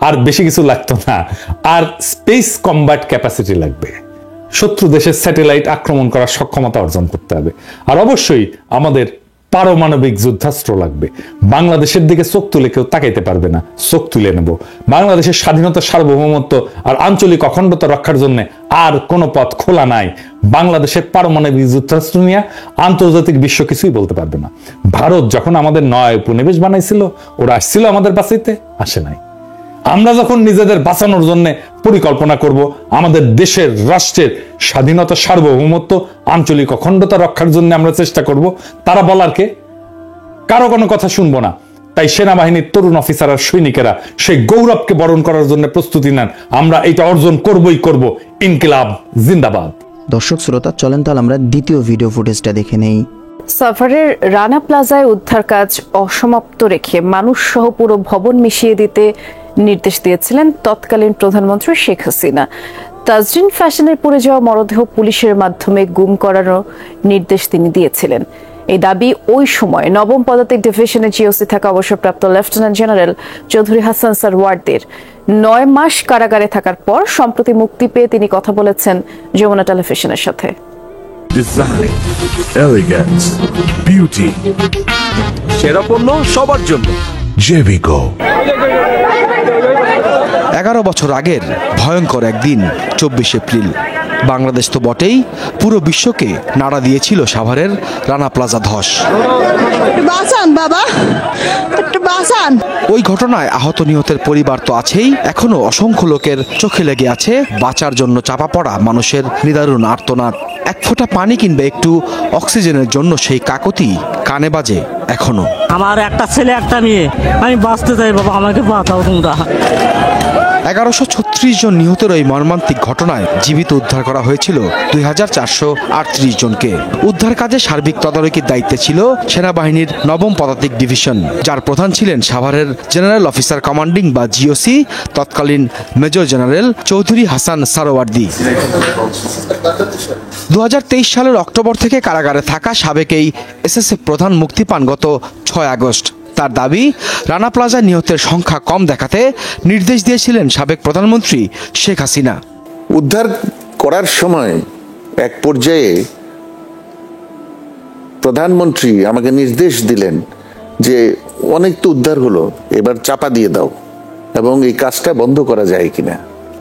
আর বেশি কিছু লাগতো না। আর স্পেস কম্ব্যাট ক্যাপাসিটি লাগবে। শত্রু দেশের স্যাটেলাইট আক্রমণ করার সক্ষমতা অর্জন করতে হবে। আর অবশ্যই আমাদের পারমাণবিক যুদ্ধাস্ত্র লাগবে। বাংলাদেশের দিকে চোখ তুলে কেউ তাকাইতে পারবে না, চোখ তুলে নেব। বাংলাদেশের স্বাধীনতা, সার্বভৌমত্ব আর আঞ্চলিক অখণ্ডতা রক্ষার জন্য আর কোনো পথ খোলা নাই। বাংলাদেশের পারমাণবিক যুদ্ধাস্ত্র নিয়ে আন্তর্জাতিক বিশ্ব কিছুই বলতে পারবে না। ভারত যখন আমাদের 9 উপনিবেশ বানাইছিল, ওরা আসছিল আমাদের বাঁচাইতে? আসে নাই। আমরা যখন নিজেদের বাঁচানোর জন্য পরিকল্পনা করব, আমাদের দেশের, রাষ্ট্রের স্বাধীনতা, সার্বভৌমত্ব, আঞ্চলিক অখণ্ডতা রক্ষার জন্য আমরা চেষ্টা করব, তারা বলার কে? কারো কোনো কথা শুনবো না। তাই সেনাবাহিনীর তরুণ অফিসার আর সৈনিকেরা সেই গৌরবকে বরণ করার জন্য প্রস্তুতি নেন। আমরা এটা অর্জন করবই করব। ইনকিলাব জিন্দাবাদ। দর্শক শ্রোতা, চলেন তাহলে আমরা দ্বিতীয় ভিডিও ফুটেজটা দেখে নেই। সাভারের রানা প্লাজায় উদ্ধার কাজ অসমাপ্ত রেখে মানুষ সহ পুরো ভবন মিশিয়ে দিতে নির্দেশ দিয়েছিলেন তৎকালীন প্রধানমন্ত্রী শেখ হাসিনা। তাজরিন ফ্যাশনের পড়ে যাওয়া মরদেহ পুলিশের মাধ্যমে গুম করারও নির্দেশ তিনি দিয়েছিলেন। এই দাবি ওই সময় নবম পদাতিক ডিভিশনের জিওসি থাকা অবসরপ্রাপ্ত লেফটেন্যান্ট জেনারেল চৌধুরী হাসান সারওয়ারদির 9 মাস কারাগারে থাকার পর সম্প্রতি মুক্তি পেয়ে তিনি কথা বলেছেন যমুনা টেলিভিশনের সাথে। ডিজাইন, এলিগেন্স, বিউটি, সেরা পণ্য সবার জন্য জেভিকো। 11 বছর আগের ভয়ঙ্কর একদিন 24 এপ্রিল। বাংলাদেশ তো বটেই, পুরো বিশ্বকে নাড়া দিয়েছিল সাভারের রানা প্লাজা ধস। ওই ঘটনায় আহত নিহতের পরিবার তো আছেই, এখনো অসংখ্য লোকের চোখে লেগে আছে বাঁচার জন্য চাপা পড়া মানুষের নিদারুণ আর্তনাদ। এক ফোঁটা পানি কিংবা একটু অক্সিজেনের জন্য সেই কাকতি কানে বাজে এখনো। আমার একটা ছেলে একটা মেয়ে, আমি বাঁচতে চাই বাবা, আমাকে বাঁচাও তোমরা। 1136 জন নিহতের ওই মর্মান্তিক ঘটনায় জীবিত উদ্ধার করা হয়েছিল 2438 জনকে। উদ্ধার কাজে সার্বিক তদারকির দায়িত্বে ছিল সেনাবাহিনীর নবম পদাতিক ডিভিশন, যার প্রধান ছিলেন সাভারের জেনারেল অফিসার কমান্ডিং বা জিওসি তৎকালীন মেজর জেনারেল চৌধুরী হাসান সারওয়ারদি। 2023 সালের অক্টোবর থেকে কারাগারে থাকা সাবেক এই এসএসএফ প্রধান মুক্তি পান গত 6 আগস্ট। তার দাবি, রানা প্লাজা নিহতের সংখ্যা কম দেখাতে নির্দেশ দিয়েছিলেন সাবেক প্রধানমন্ত্রী শেখ হাসিনা। উদ্ধার করার সময় এক পর্যায়ে প্রধানমন্ত্রী আমাকে নির্দেশ দিলেন যে অনেক তো উদ্ধার হলো, এবার চাপা দিয়ে দাও এবং এই কাজটা বন্ধ করা যায় কিনা।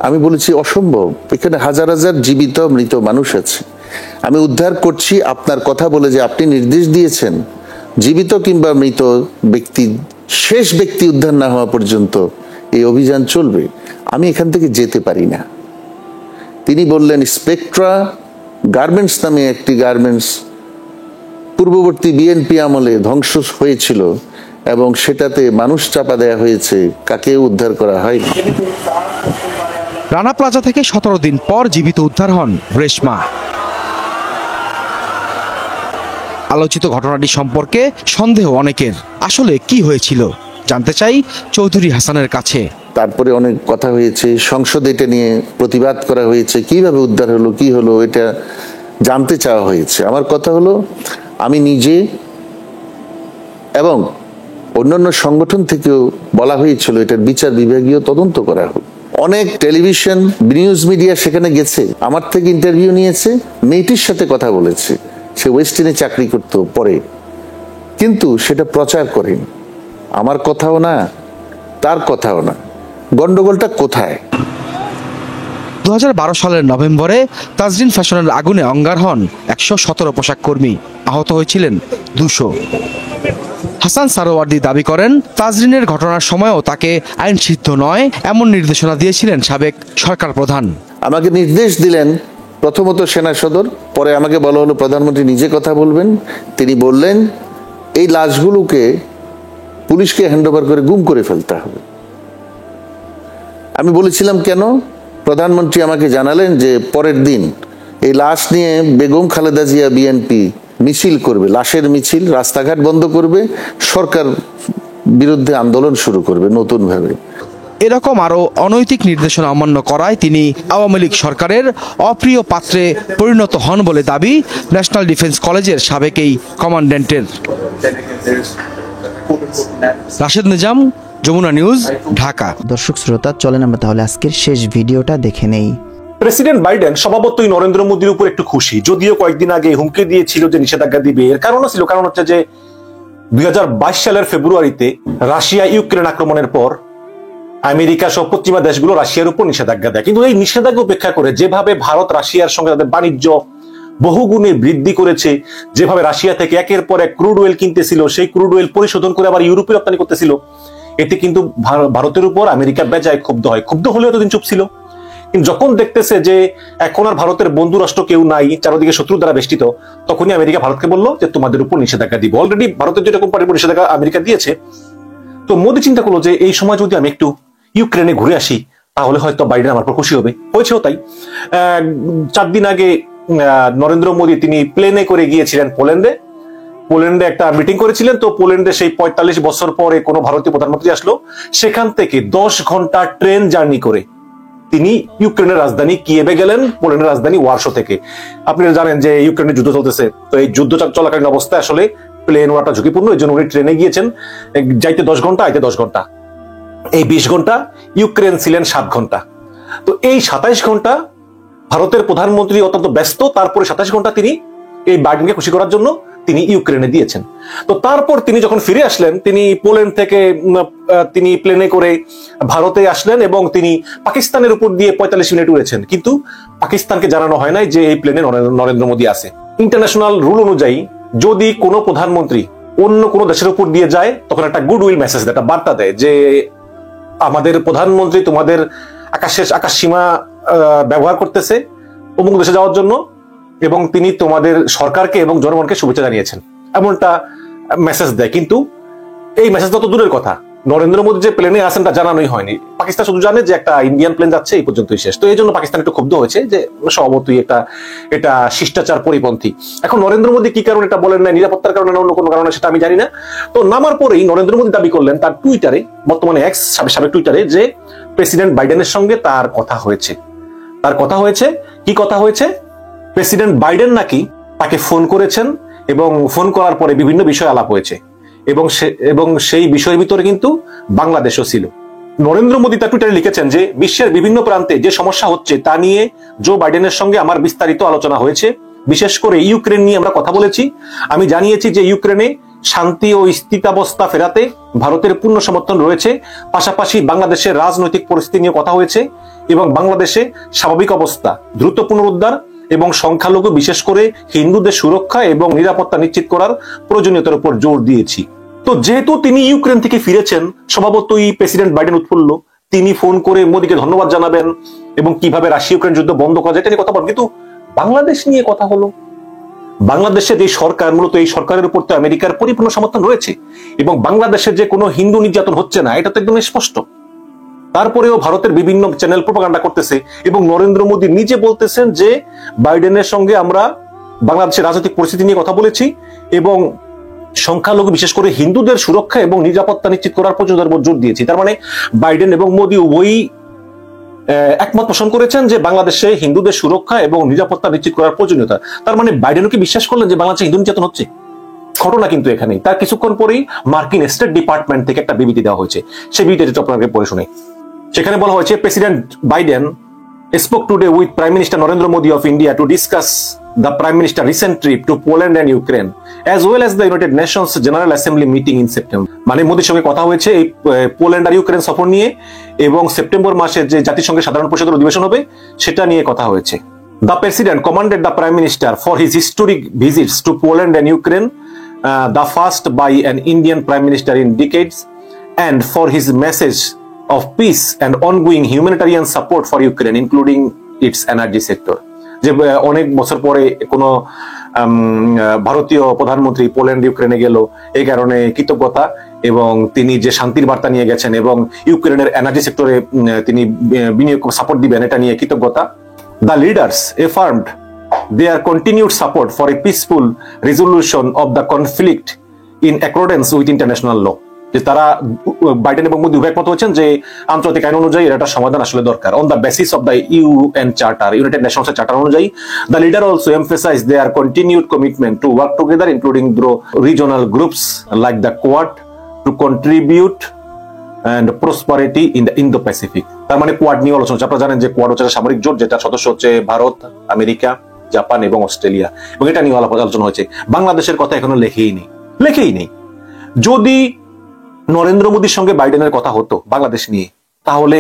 আমি বলেছি অসম্ভব, এখানে হাজার হাজার জীবিত মৃত মানুষ আছে, আমি উদ্ধার করছি আপনার কথা বলে যে আপনি নির্দেশ দিয়েছেন জীবিত কিংবা মৃত ব্যক্তি, শেষ ব্যক্তি উদ্ধার না হওয়া পর্যন্ত এই অভিযান চলবে, আমি এখান থেকে যেতে পারি না। তিনি বললেন, স্পেকট্রা গার্মেন্টস নামে একটি গার্মেন্টস পূর্ববর্তী বিএনপি আমলে ধ্বংস হয়েছিল এবং সেটাতে মানুষ চাপা দেয়া হয়েছে, কাকে উদ্ধার করা হয়নি। রানা প্লাজা থেকে 17 দিন পর জীবিত উদ্ধার হন রেশমা। আলোচিত ঘটনাটি সম্পর্কে সন্দেহ অনেকের, আসলে কি হয়েছিল জানতে চাই চৌধুরী হাসানের কাছে। তারপরে অনেক কথা হয়েছে, সংসদে এটা নিয়ে প্রতিবাদ করা হয়েছে, কিভাবে উদ্ধার হলো, কি হলো, এটা জানতে চাওয়া হয়েছে। আমার কথা হলো, আমি নিজে এবং অন্যান্য সংগঠন থেকেও বলা হয়েছিল এটার বিচার বিভাগীয় তদন্ত করা হোক। অনেক টেলিভিশন, নিউজ মিডিয়া সেখানে গেছে, আমার থেকে ইন্টারভিউ নিয়েছে, মেয়েটির সাথে কথা বলেছে, সে ওয়েস্টিনে চাকরি করতো পরে, কিন্তু সেটা প্রচার করেন। আমার কথাও না, তার কথাও না, গন্ডগোলটা কোথায়? 2012 সালের নভেম্বরে তাজরিন ফ্যাশনের আগুনে অঙ্গার হন 117 পোশাক কর্মী, আহত হয়েছিলেন 200। হাসান সারওয়ারদি দাবি করেন, তাজরিনের ঘটনার সময়ও তাকে আইন সিদ্ধ নয় এমন নির্দেশনা দিয়েছিলেন সাবেক সরকার প্রধান। আমাকে নির্দেশ দিলেন প্রথমত সেনা সদর, পরে আমাকে বলা হলো প্রধানমন্ত্রী নিজে কথা বলবেন। তিনি বললেন এই লাশগুলোকে পুলিশকে হ্যান্ডওভার করে গুম করে ফেলতে হবে। আমি বলেছিলাম কেন? প্রধানমন্ত্রী আমাকে জানালেন যে পরের দিন এই লাশ নিয়ে বেগম খালেদা জিয়া বিএনপি মিছিল করবে, লাশের মিছিল, রাস্তাঘাট বন্ধ করবে, সরকার বিরুদ্ধে আন্দোলন শুরু করবে নতুন ভাবে। এরকম আরো অনৈতিক নির্দেশনা অমান্য করায় তিনি আওয়ামী লীগ সরকারের অপ্রিয় পাত্রে পরিণত হন বলে দাবি ন্যাশনাল ডিফেন্স কলেজের সাবেক এই কমান্ড্যান্টের। রাশেদ নিজাম, যমুনা নিউজ, ঢাকা। দর্শক শ্রোতা, চলেন আমরা তাহলে আজকের শেষ ভিডিওটা দেখে নেই। প্রেসিডেন্ট বাইডেন স্বভাবতই নরেন্দ্র মোদীর উপর একটু খুশি, যদিও কয়েকদিন আগে হুমকি দিয়েছিল যে নিষেধাজ্ঞা দিবে। এর কারণ ছিল, কারণ হচ্ছে যে 2022 সালের ফেব্রুয়ারিতে রাশিয়া ইউক্রেন আক্রমণের পর আমেরিকা সহ পশ্চিমা দেশগুলো রাশিয়ার উপর নিষেধাজ্ঞা দেয়। কিন্তু এই নিষেধাজ্ঞা উপেক্ষা করে যেভাবে ভারত রাশিয়ার সঙ্গে তাদের বাণিজ্য বহুগুণে বৃদ্ধি করেছে, যেভাবে রাশিয়া থেকে একের পর এক ক্রুড অয়েল কিনতেছিল, সেই ক্রুড অয়েল পরিশোধন করে আবার ইউরোপে রপ্তানি করতেছিল, এতে কিন্তু ভারতের উপর আমেরিকা বেজায় ক্ষুব্ধ হয়। ক্ষুব্ধ হলেও এতদিন চুপ ছিল, কিন্তু যখন দেখতেছে যে এখন আর ভারতের বন্ধু রাষ্ট্র কেউ নাই, চারদিকে শত্রু দ্বারা বেষ্টিত, তখনই আমেরিকা ভারতকে বললো যে তোমাদের উপর নিষেধাজ্ঞা দিব। অলরেডি ভারতের যেটা কোম্পানির উপর নিষেধাজ্ঞা আমেরিকা দিয়েছে। তো মোদী চিন্তা করলো যে এই সময় যদি আমি একটু ইউক্রেনে ঘুরে আসি তাহলে হয়তো বাইডেন আমার উপর খুশি হবে। হয়েছেও তাই। 4 দিন আগে নরেন্দ্র মোদী তিনি প্লেনে করে গিয়েছিলেন পোল্যান্ডে একটা মিটিং করেছিলেন। তো পোল্যান্ডে সেই 45 বছর পরে কোনো ভারতীয় প্রধানমন্ত্রী আসলো, সেখান থেকে 10 ঘন্টা ট্রেন জার্নি করে তিনি ইউক্রেনের রাজধানী কিয়েভে গেলেন, পোল্যান্ডের রাজধানী ওয়ারশো থেকে। আপনারা জানেন যে ইউক্রেনের যুদ্ধ চলতেছে, তো এই যুদ্ধ চলাকালীন অবস্থায় আসলে প্লেন ওড়াটা ঝুঁকিপূর্ণ, এই জন্য উনি ট্রেনে গিয়েছেন। যাইতে 10 ঘন্টা, আইতে 10 ঘন্টা, এই 20 ঘন্টা। ইউক্রেন ছিলেন 7 ঘন্টা। তো এই 27 ঘন্টা ভারতের প্রধানমন্ত্রী অত্যন্ত ব্যস্ত, তারপরে 27 ঘন্টা তিনি এই বাইডেনকে খুশি করার জন্য তিনি ইউক্রেনে দিয়েছেন। তো তারপর তিনি যখন ফিরে আসলেন, তিনি পোল্যান্ড থেকে তিনি প্লেনে করে ভারতে আসলেন এবং তিনি পাকিস্তানের উপর দিয়ে 45 মিনিট উড়েছেন। কিন্তু পাকিস্তানকে জানানো হয় নাই যে এই প্লেনে নরেন্দ্র মোদী আছে। ইন্টারন্যাশনাল রুল অনুযায়ী যদি কোনো প্রধানমন্ত্রী অন্য কোনো দেশের উপর দিয়ে যায়, তখন একটা গুডউইল মেসেজ দেয়, একটা বার্তা দেয় যে আমাদের প্রধানমন্ত্রী তোমাদের আকাশ সীমা ব্যবহার করতেছে অমুক দেশে যাওয়ার জন্য, এবং তিনি তোমাদের সরকারকে এবং জনগণকে শুভেচ্ছা জানিয়েছেন, এমনটা মেসেজ দেয়। কিন্তু এই মেসেজটা তো দূরের কথা, নরেন্দ্র মোদী যে প্লেনে আছেন তা জানানোই হয়নি। পাকিস্তান শুধু জানে যে একটা ইন্ডিয়ান প্লেন যাচ্ছে, এই পর্যন্তই শেষ। তো এই জন্য পাকিস্তান একটু ক্ষুব্ধ হয়েছে যে স্বভাবতই এটা শিষ্টাচার পরিপন্থী। এখন নরেন্দ্র মোদী কি কারণে এটা বলেন না, নিরাপত্তার কারণে না অন্য কোনো কারণে, সেটা আমি জানি না। তো নামার পরেই নরেন্দ্র মোদী দাবি করলেন তার টুইটারে, বর্তমানে এক্স সাবেক টুইটারে, যে প্রেসিডেন্ট বাইডেনের সঙ্গে তার কথা হয়েছে। কি কথা হয়েছে? প্রেসিডেন্ট বাইডেন নাকি তাকে ফোন করেছেন এবং ফোন করার পরে বিভিন্ন বিষয় আলাপ হয়েছে, এবং সেই বিষয়ের ভিতরে কিন্তু বাংলাদেশও ছিল। নরেন্দ্র মোদী তার টুইটারে লিখেছেন যে বিশ্বের বিভিন্ন প্রান্তে যে সমস্যা হচ্ছে তা নিয়ে জো বাইডেনের সঙ্গে আমার বিস্তারিত আলোচনা হয়েছে। বিশেষ করে ইউক্রেন নিয়ে আমরা কথা বলেছি। আমি জানিয়েছি যে ইউক্রেনে শান্তি ও স্থিতাবস্থা ফেরাতে ভারতের পূর্ণ সমর্থন রয়েছে। পাশাপাশি বাংলাদেশের রাজনৈতিক পরিস্থিতি নিয়ে কথা হয়েছে এবং বাংলাদেশে স্বাভাবিক অবস্থা দ্রুত পুনরুদ্ধার এবং সংখ্যালঘু বিশেষ করে হিন্দুদের সুরক্ষা এবং নিরাপত্তা নিশ্চিত করার প্রয়োজনীয়তার উপর জোর দিয়েছি। তো যেহেতু তিনি ইউক্রেন থেকে ফিরেছেন, স্বভাবতই প্রেসিডেন্ট বাইডেন উৎফুল্ল, তিনি ফোন করে মোদীকে ধন্যবাদ জানাবেন এবং কিভাবে রাশিয়া ইউক্রেন যুদ্ধ বন্ধ করা যায় এটা নিয়ে কথা বলেন। কিন্তু বাংলাদেশ নিয়ে কথা হলো। বাংলাদেশের যে সরকার, মূলত এই সরকারের উপর তো আমেরিকার পরিপূর্ণ সমর্থন রয়েছে এবং বাংলাদেশে যে কোনো হিন্দু নির্যাতন হচ্ছে না এটা তো একদম স্পষ্ট। তারপরেও ভারতের বিভিন্ন চ্যানেল প্রোপাগান্ডা করতেছে এবং নরেন্দ্র মোদী নিজে বলতেছেন যে বাইডেনের সঙ্গে আমরা বাংলাদেশের রাজনৈতিক পরিস্থিতি নিয়ে কথা বলেছি এবং সংখ্যালঘু বিশেষ করে হিন্দুদের সুরক্ষা এবং নিরাপত্তা নিশ্চিত করার প্রয়োজনীয়তার উপর জোর দিয়েছি। তার মানে বাইডেন এবং মোদী উভয়ই একমত পোষণ করেছেন যে বাংলাদেশে হিন্দুদের সুরক্ষা এবং নিরাপত্তা নিশ্চিত করার প্রয়োজনীয়তা। তার মানে বাইডেনও কি বিশ্বাস করলেন যে বাংলাদেশে হিন্দু নির্যাতন হচ্ছে? ঘটনা কিন্তু এখানেই। তার কিছুক্ষণ পরেই মার্কিন স্টেট ডিপার্টমেন্ট থেকে একটা বিবৃতি দেওয়া হয়েছে। সেই বিবৃতিটা আপনাকে পড়ে শুনে। সেখানে বলা হয়েছে, president Biden spoke today with Prime Minister Narendra Modi of India to discuss the Prime Minister recent trip to Poland and Ukraine as well as the United Nations General Assembly meeting in September. মানে মোদির সঙ্গে কথা হয়েছে এই Poland আর Ukraine সফর নিয়ে এবং September মাসে যে জাতিসংঘের সাধারণ পরিষদের অধিবেশন হবে সেটা নিয়ে কথা হয়েছে। The President commended the Prime Minister for his historic visits to Poland and Ukraine, the first by an Indian Prime Minister in decades, and for his message of peace and ongoing humanitarian support for Ukraine, including its energy sector. যে অনেক বছর পরে কোনো ভারতীয় প্রধানমন্ত্রী Poland ইউক্রেনে গেল, এই কারণে কৃতজ্ঞতা এবং তিনি যে শান্তির বার্তা নিয়ে গেছেন এবং ইউক্রেনের এনার্জি সেক্টরে তিনি বিনিয়োগ সাপোর্ট দিবেন এটা নিয়ে কৃতজ্ঞতা। The leaders affirmed their continued support for a peaceful resolution of the conflict in accordance with international law. যে তারা বাইডেন এবং মোদি একমত হয়েছেন যে আন্তর্জাতিক আইন অনুযায়ী এটা সমাধান আসলে দরকার। On the basis of the UN charter, United নেশনসের চার্টার অনুযায়ী, the leader also emphasise their continued commitment to work together including through regional groups like the Quad to contribute and prosperity in the Indo Pacific. তার মানে quad নিয়ে আলোচনা হচ্ছে। আপনারা জানেন যে কোয়াড হচ্ছে সামরিক জোট যেটা সদস্য হচ্ছে ভারত, আমেরিকা, জাপান এবং অস্ট্রেলিয়া, এবং এটা নিয়ে আলোচনা হয়েছে। বাংলাদেশের কথা এখনো লেখেই নেই। যদি নরেন্দ্র মোদীর সঙ্গে বাইডেনের কথা হতো বাংলাদেশ নিয়ে, তাহলে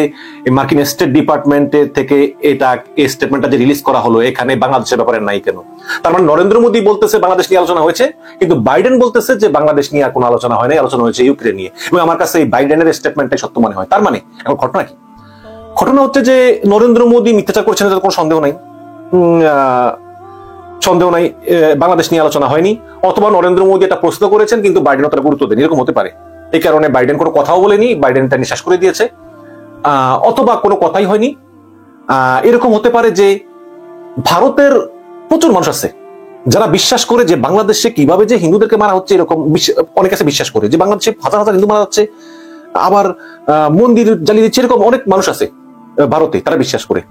মার্কিন স্টেট ডিপার্টমেন্টের থেকে এই স্টেটমেন্টটা যে রিলিজ করা হলো, এখানে বাংলাদেশের ব্যাপারে নাই কেন? তার মানে নরেন্দ্র মোদী বলতেছে বাংলাদেশ নিয়ে আলোচনা হয়েছে, কিন্তু বাইডেন বলতেছে যে বাংলাদেশ নিয়ে আর কোনো আলোচনা হয় নাই, আলোচনা হয়েছে ইউক্রেন নিয়ে। এবং আমার কাছে এই বাইডেনের স্টেটমেন্টটাই সত্য মনে হয়। তার মানে এখন ঘটনা কি? ঘটনা হচ্ছে যে নরেন্দ্র মোদী মিথ্যাচার করছেন, এটার কোনো সন্দেহ নাই, বাংলাদেশ নিয়ে আলোচনা হয়নি, অথবা নরেন্দ্র মোদী এটা প্রশ্ন করেছেন কিন্তু বাইডেন অতটা গুরুত্ব দেন, এরকম হতে পারে। এই কারণে বাইডেন কোনো কথাও বলেনি, বাইডেন এটা নিঃশ্বাস করে দিয়েছে, অথবা কোনো কথাই হয়নি। এরকম হতে পারে যে ভারতের প্রচুর মানুষ আছে যারা বিশ্বাস করে যে বাংলাদেশে কিভাবে যে হিন্দুদেরকে মারা হচ্ছে, এরকম অনেক আছে বিশ্বাস করে যে বাংলাদেশে হাজার হাজার হিন্দু মারা হচ্ছে, আবার মন্দির জ্বালিয়ে দিচ্ছে, এরকম অনেক মানুষ আছে ভারতে, তারা বিশ্বাস করে,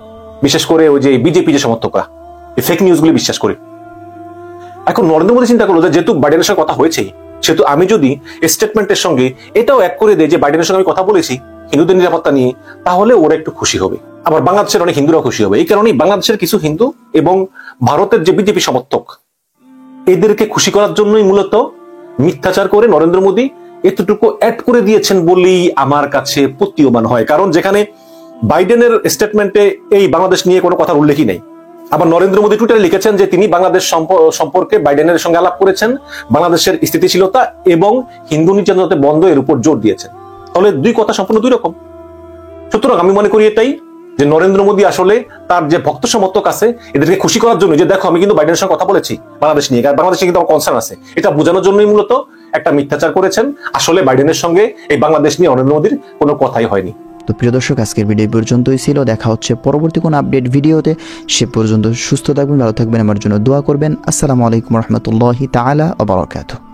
বিশেষ করে ওই যে বিজেপি যে সমর্থকরা ফেক নিউজ গুলি বিশ্বাস করে। এখন নরেন্দ্র মোদী চিন্তা করলো যে যেহেতু বাইডেনের সঙ্গে কথা হয়েছে, সেহেতু আমি যদি স্টেটমেন্টের সঙ্গে এটাও এক করে দেয় যে বাইডেনের সঙ্গে আমি কথা বলেছি হিন্দুদের নিরাপত্তা নিয়ে, তাহলে ওরা একটু খুশি হবে, আবার বাংলাদেশের অনেক হিন্দুরাও খুশি হবে। এই কারণেই বাংলাদেশের কিছু হিন্দু এবং ভারতের যে বিজেপি সমর্থক, এদেরকে খুশি করার জন্যই মূলত মিথ্যাচার করে নরেন্দ্র মোদী এতটুকু অ্যাড করে দিয়েছেন বলেই আমার কাছে প্রতীয়মান হয়। কারণ যেখানে বাইডেনের স্টেটমেন্টে এই বাংলাদেশ নিয়ে কোনো কথার উল্লেখই নেই, আবার নরেন্দ্র মোদী টুইটারে লিখেছেন যে তিনি বাংলাদেশ সম্পর্কে বাইডেনের সঙ্গে আলাপ করেছেন, বাংলাদেশের স্থিতিশীলতা এবং হিন্দু নির্যাতন বন্ধ এর উপর জোর দিয়েছেন, তাহলে দুই কথা সম্পূর্ণ দুই রকম। সুতরাং আমি মনে করি এটাই যে নরেন্দ্র মোদী আসলে তার যে ভক্ত সমর্থক আছে এদেরকে খুশি করার জন্য, যে দেখো আমি কিন্তু বাইডেনের সঙ্গে কথা বলেছি বাংলাদেশ নিয়ে, বাংলাদেশে কিন্তু আমার কনসার্ন আছে, এটা বোঝানোর জন্যই মূলত একটা মিথ্যাচার করেছেন। আসলে বাইডেনের সঙ্গে এই বাংলাদেশ নিয়ে নরেন্দ্র মোদীর কোনো কথাই হয়নি। তো প্রিয় দর্শক, আজকের ভিডিও পর্যন্তই ছিল। দেখা হচ্ছে পরবর্তী কোনো আপডেট ভিডিওতে। সে পর্যন্ত সুস্থ থাকবেন, ভালো থাকবেন, আমার জন্য দোয়া করবেন। আসসালামু আলাইকুম রহমতুল্লাহি তাআলা ওয়া বারাকাতুহু।